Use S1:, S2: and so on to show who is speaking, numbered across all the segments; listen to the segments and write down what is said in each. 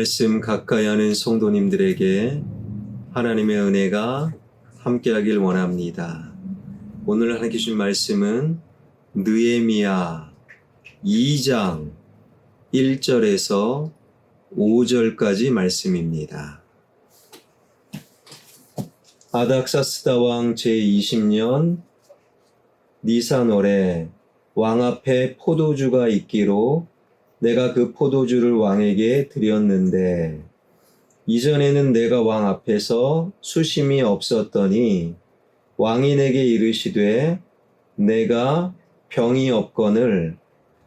S1: 말씀 가까이 하는 성도님들에게 하나님의 은혜가 함께하길 원합니다. 오늘 하나님께 주신 말씀은 느헤미야 2장 1절에서 5절까지 말씀입니다. 아닥사스다 왕 제20년 니산월에 왕 앞에 포도주가 있기로 내가 그 포도주를 왕에게 드렸는데 이전에는 내가 왕 앞에서 수심이 없었더니 왕이 내게 이르시되 내가 병이 없거늘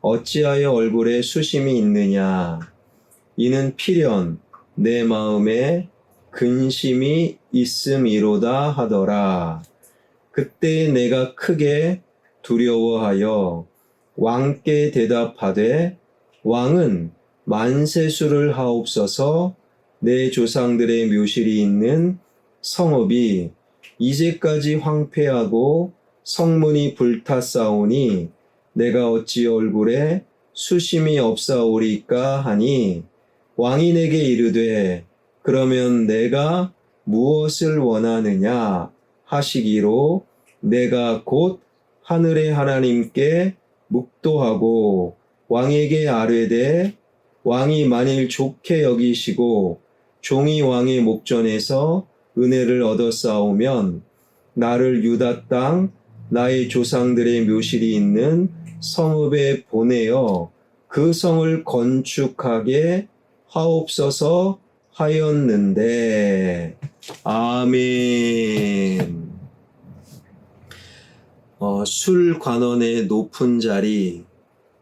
S1: 어찌하여 얼굴에 수심이 있느냐 이는 필연 내 마음에 근심이 있음이로다 하더라. 그때 내가 크게 두려워하여 왕께 대답하되 왕은 만세수를 하옵소서. 내 조상들의 묘실이 있는 성읍이 이제까지 황폐하고 성문이 불탔사오니 내가 어찌 얼굴에 수심이 없사오리까 하니 왕이 내게 이르되 그러면 내가 무엇을 원하느냐 하시기로 내가 곧 하늘의 하나님께 묵도하고 왕에게 아뢰되 왕이 만일 좋게 여기시고 종이 왕의 목전에서 은혜를 얻었사오면 나를 유다 땅 나의 조상들의 묘실이 있는 성읍에 보내어 그 성을 건축하게 하옵소서 하였는데 아멘. 술관원의 높은 자리,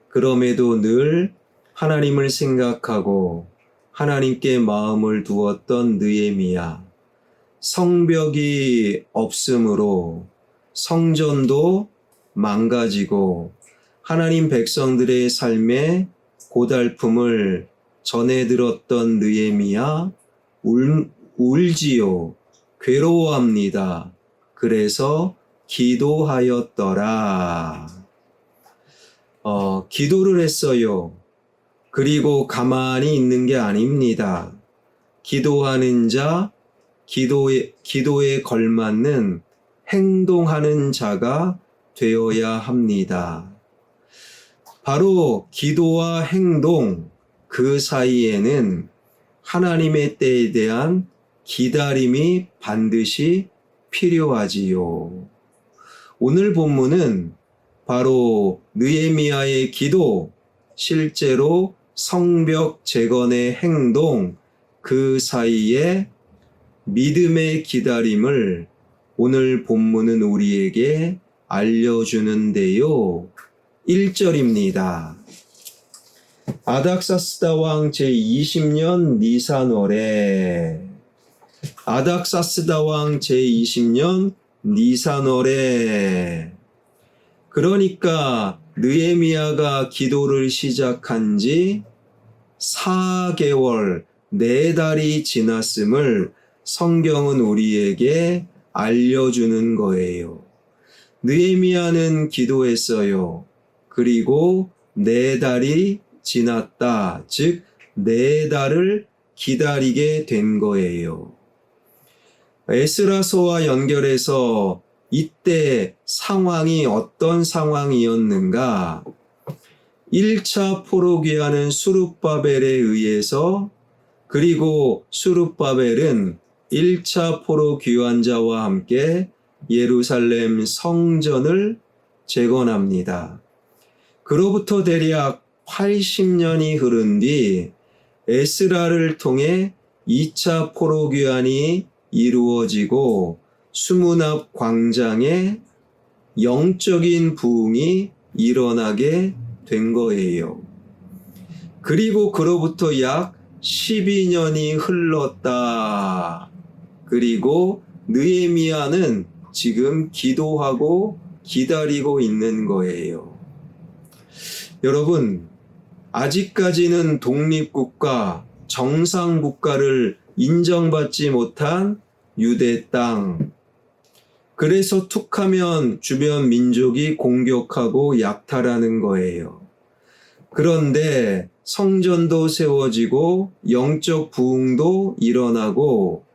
S1: 그럼에도 늘 하나님을 생각하고 하나님께 마음을 두었던 느헤미야. 성벽이 없으므로 성전도 망가지고 하나님 백성들의 삶의 고달픔을 전해 들었던 느헤미야 울지요. 괴로워합니다. 그래서 기도하였더라. 기도를 했어요. 그리고 가만히 있는 게 아닙니다. 기도하는 자, 기도에 걸맞는 행동하는 자가 되어야 합니다. 바로 기도와 행동, 그 사이에는 하나님의 때에 대한 기다림이 반드시 필요하지요. 오늘 본문은 바로 느헤미야의 기도, 실제로 성벽 재건의 행동, 그 사이에 믿음의 기다림을 오늘 본문은 우리에게 알려주는데요. 1절입니다. 아닥사스다 왕 제20년 니산월에 아닥사스다 왕 제20년 니산월에 그러니까 느헤미야가 기도를 시작한 지 4개월, 4달이 지났음을 성경은 우리에게 알려주는 거예요. 느헤미야는 기도했어요. 그리고 4달이 지났다. 즉 4달을 기다리게 된 거예요. 에스라서와 연결해서 이때 상황이 어떤 상황이었는가? 1차 포로기하는 수룹바벨에 의해서, 그리고 수룹바벨은 1차 포로 귀환자와 함께 예루살렘 성전을 재건합니다. 그로부터 대략 80년이 흐른 뒤 에스라를 통해 2차 포로 귀환이 이루어지고 수문앞 광장에 영적인 부흥이 일어나게 된 거예요. 그리고 그로부터 약 12년이 흘렀다. 그리고 느헤미야는 지금 기도하고 기다리고 있는 거예요. 여러분, 아직까지는 독립국가, 정상국가를 인정받지 못한 유대 땅, 그래서 툭하면 주변 민족이 공격하고 약탈하는 거예요. 그런데 성전도 세워지고 영적 부흥도 일어나고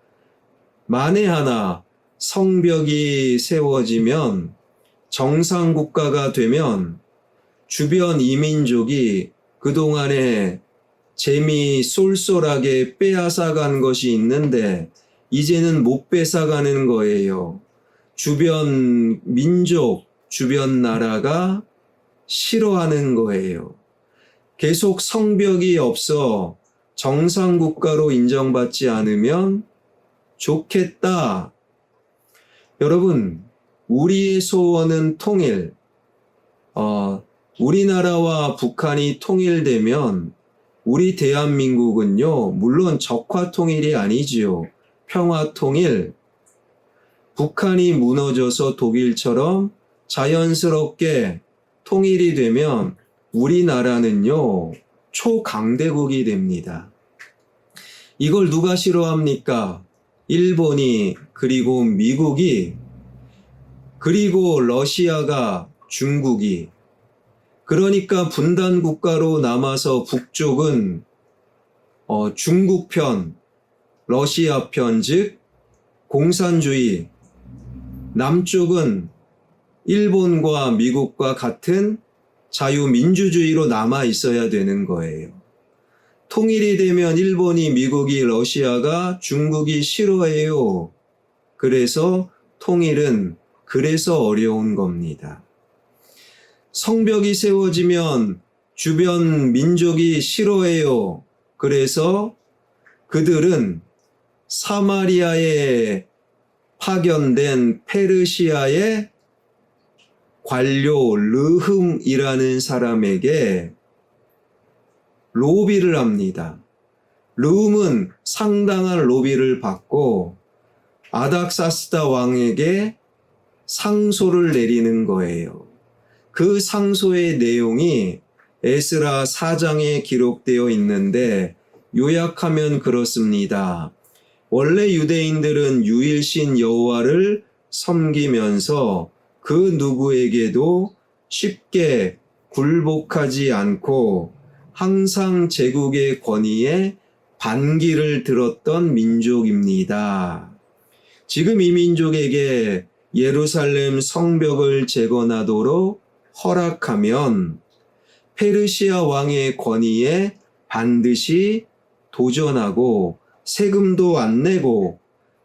S1: 만에 하나 성벽이 세워지면 정상국가가 되면 주변 이민족이 그동안에 재미 쏠쏠하게 빼앗아간 것이 있는데 이제는 못 뺏어가는 거예요. 주변 민족, 주변 나라가 싫어하는 거예요. 계속 성벽이 없어 정상국가로 인정받지 않으면 좋겠다. 여러분, 우리의 소원은 통일. 우리나라와 북한이 통일되면 우리 대한민국은요, 물론 적화 통일이 아니지요. 평화 통일. 북한이 무너져서 독일처럼 자연스럽게 통일이 되면 우리나라는요, 초강대국이 됩니다. 이걸 누가 싫어합니까? 일본이, 그리고 미국이, 그리고 러시아가, 중국이. 그러니까 분단 국가로 남아서 북쪽은 중국 편, 러시아 편, 즉 공산주의, 남쪽은 일본과 미국과 같은 자유민주주의로 남아 있어야 되는 거예요. 통일이 되면 일본이, 미국이, 러시아가, 중국이 싫어해요. 그래서 통일은 그래서 어려운 겁니다. 성벽이 세워지면 주변 민족이 싫어해요. 그래서 그들은 사마리아에 파견된 페르시아의 관료 르흠이라는 사람에게 로비를 합니다. 르흠은 상당한 로비를 받고 아닥사스다 왕에게 상소를 내리는 거예요. 그 상소의 내용이 에스라 4장에 기록되어 있는데 요약하면 그렇습니다. 원래 유대인들은 유일신 여호와를 섬기면서 그 누구에게도 쉽게 굴복하지 않고 항상 제국의 권위에 반기를 들었던 민족입니다. 지금 이 민족에게 예루살렘 성벽을 재건하도록 허락하면 페르시아 왕의 권위에 반드시 도전하고 세금도 안 내고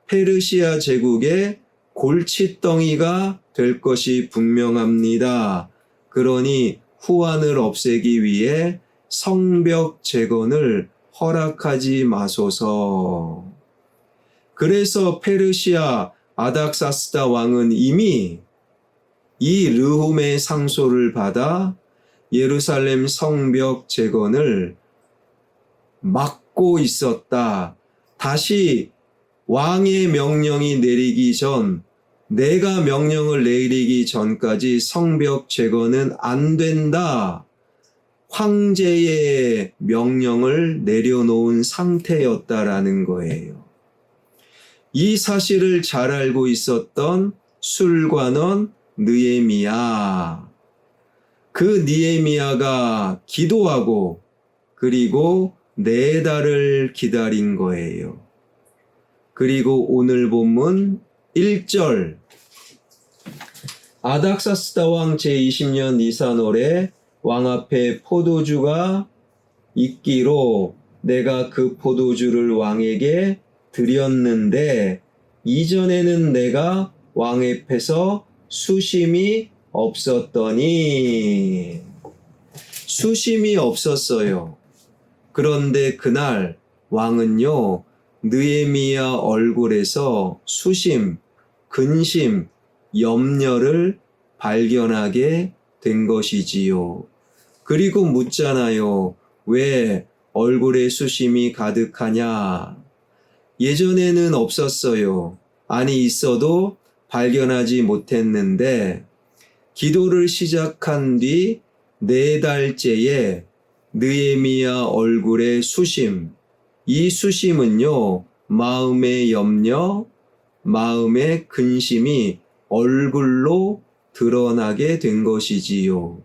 S1: 페르시아 제국의 골칫덩이가 될 것이 분명합니다. 그러니 후환을 없애기 위해 성벽 재건을 허락하지 마소서. 그래서 페르시아 아닥사스다 왕은 이미 이 르훔의 상소를 받아 예루살렘 성벽 재건을 막고 있었다. 다시 왕의 명령이 내리기 전, 내가 명령을 내리기 전까지 성벽 재건은 안 된다. 황제의 명령을 내려놓은 상태였다라는 거예요. 이 사실을 잘 알고 있었던 술관원 느헤미야. 그 느헤미야가 기도하고 그리고 4달을 기다린 거예요. 그리고 오늘 본문 1절 아닥사스다 왕 제20년 니산월에 왕 앞에 포도주가 있기로 내가 그 포도주를 왕에게 드렸는데 이전에는 내가 왕 앞에서 수심이 없었더니 수심이 없었어요. 그런데 그날 왕은요 느헤미야 얼굴에서 수심, 근심, 염려를 발견하게 된 것이지요. 그리고 묻잖아요. 왜 얼굴에 수심이 가득하냐? 예전에는 없었어요. 아니 있어도 발견하지 못했는데 기도를 시작한 뒤 4달째에 느헤미야 얼굴의 수심, 이 수심은요 마음의 염려, 마음의 근심이 얼굴로 드러나게 된 것이지요.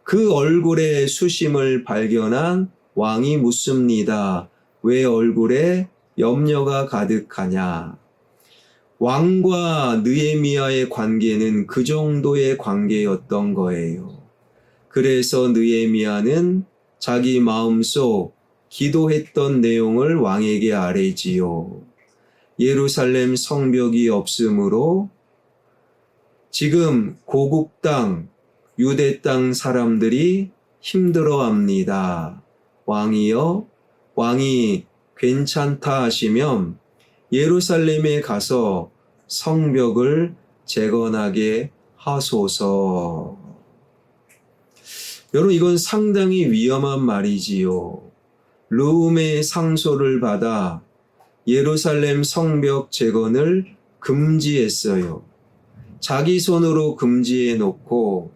S1: 그 얼굴의 수심을 발견한 왕이 묻습니다. 왜 얼굴에 염려가 가득하냐? 왕과 느헤미야의 관계는 그 정도의 관계였던 거예요. 그래서 느헤미야는 자기 마음속 기도했던 내용을 왕에게 아뢰지요. 예루살렘 성벽이 없으므로 지금 고국 땅, 유대 땅 사람들이 힘들어합니다. 왕이여, 왕이 괜찮다 하시면 예루살렘에 가서 성벽을 재건하게 하소서. 여러분, 이건 상당히 위험한 말이지요. 르움의 상소를 받아 예루살렘 성벽 재건을 금지했어요. 자기 손으로 금지해 놓고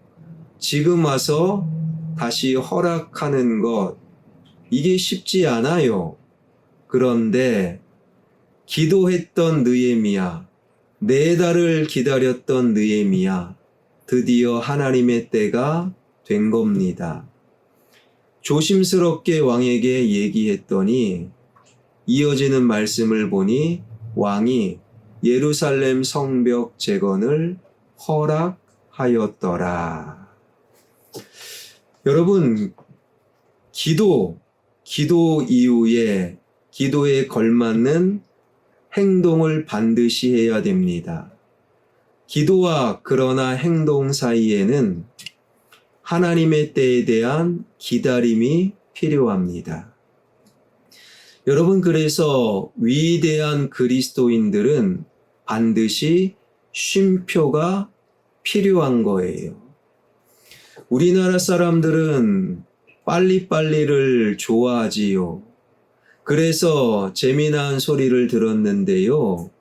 S1: 지금 와서 다시 허락하는 것, 이게 쉽지 않아요. 그런데 기도했던 느헤미야, 4달을 기다렸던 느헤미야, 드디어 하나님의 때가 된 겁니다. 조심스럽게 왕에게 얘기했더니 이어지는 말씀을 보니 왕이 예루살렘 성벽 재건을 허락하였더라. 여러분, 기도 이후에 기도에 걸맞는 행동을 반드시 해야 됩니다. 기도와 그러나 행동 사이에는 하나님의 때에 대한 기다림이 필요합니다. 여러분, 그래서 위대한 그리스도인들은 반드시 쉼표가 필요한 거예요. 우리나라 사람들은 빨리빨리를 좋아하지요. 그래서 재미난 소리를 들었는데요.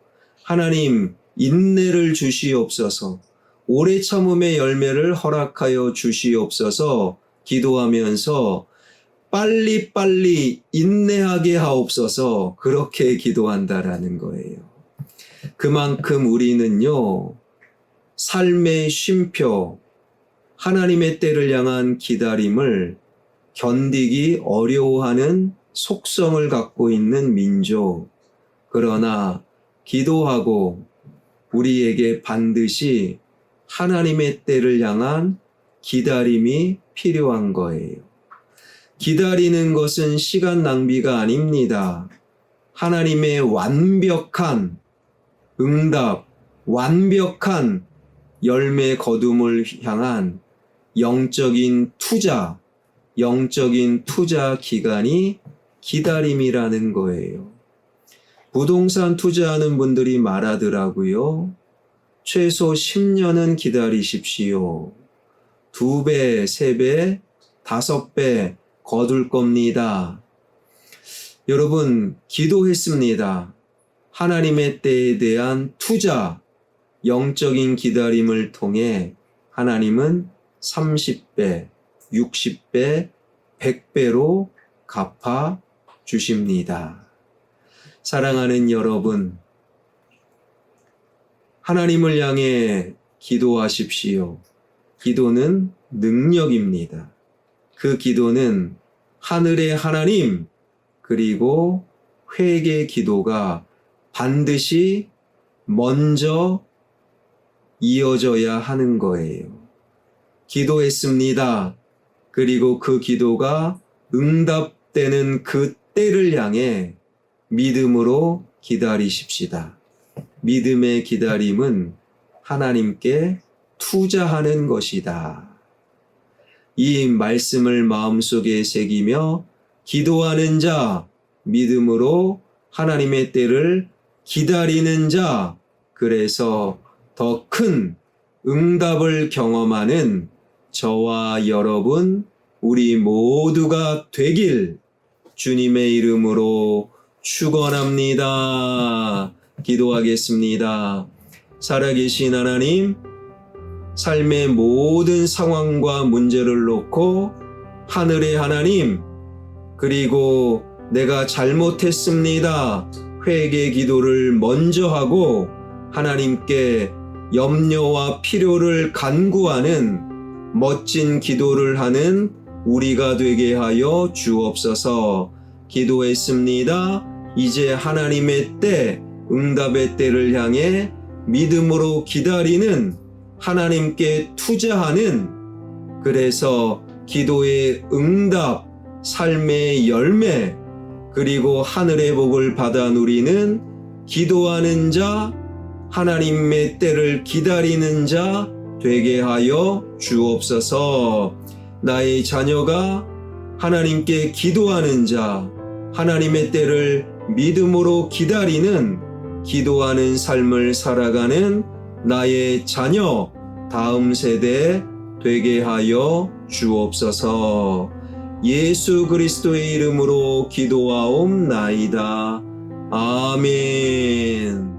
S1: 하나님, 인내를 주시옵소서, 오래 참음의 열매를 허락하여 주시옵소서 기도하면서 빨리빨리 인내하게 하옵소서, 그렇게 기도한다라는 거예요. 그만큼 우리는요, 삶의 쉼표, 하나님의 때를 향한 기다림을 견디기 어려워하는 속성을 갖고 있는 민족. 그러나 기도하고 우리에게 반드시 하나님의 때를 향한 기다림이 필요한 거예요. 기다리는 것은 시간 낭비가 아닙니다. 하나님의 완벽한 응답, 완벽한 열매 거둠을 향한 영적인 투자 기간이 기다림이라는 거예요. 부동산 투자하는 분들이 말하더라고요. 최소 10년은 기다리십시오. 2배, 3배, 5배 거둘 겁니다. 여러분, 기도했습니다. 하나님의 때에 대한 투자, 영적인 기다림을 통해 하나님은 30배, 60배, 100배로 갚아 주십니다. 사랑하는 여러분, 하나님을 향해 기도하십시오. 기도는 능력입니다. 그 기도는 하늘의 하나님, 그리고 회개 기도가 반드시 먼저 이어져야 하는 거예요. 기도했습니다. 그리고 그 기도가 응답되는 그 때를 향해 믿음으로 기다리십시다. 믿음의 기다림은 하나님께 투자하는 것이다. 이 말씀을 마음속에 새기며 기도하는 자, 믿음으로 하나님의 때를 기다리는 자, 그래서 더 큰 응답을 경험하는 저와 여러분, 우리 모두가 되길 주님의 이름으로 축원합니다. 기도하겠습니다. 살아계신 하나님, 삶의 모든 상황과 문제를 놓고 하늘의 하나님, 그리고 내가 잘못했습니다. 회개 기도를 먼저 하고 하나님께 염려와 필요를 간구하는 멋진 기도를 하는 우리가 되게 하여 주옵소서. 기도했습니다. 이제 하나님의 때, 응답의 때를 향해 믿음으로 기다리는, 하나님께 투자하는, 그래서 기도의 응답, 삶의 열매, 그리고 하늘의 복을 받아 누리는 기도하는 자, 하나님의 때를 기다리는 자 되게 하여 주옵소서. 나의 자녀가 하나님께 기도하는 자, 하나님의 때를 믿음으로 기다리는, 기도하는 삶을 살아가는 나의 자녀, 다음 세대 되게 하여 주옵소서. 예수 그리스도의 이름으로 기도하옵나이다. 아멘.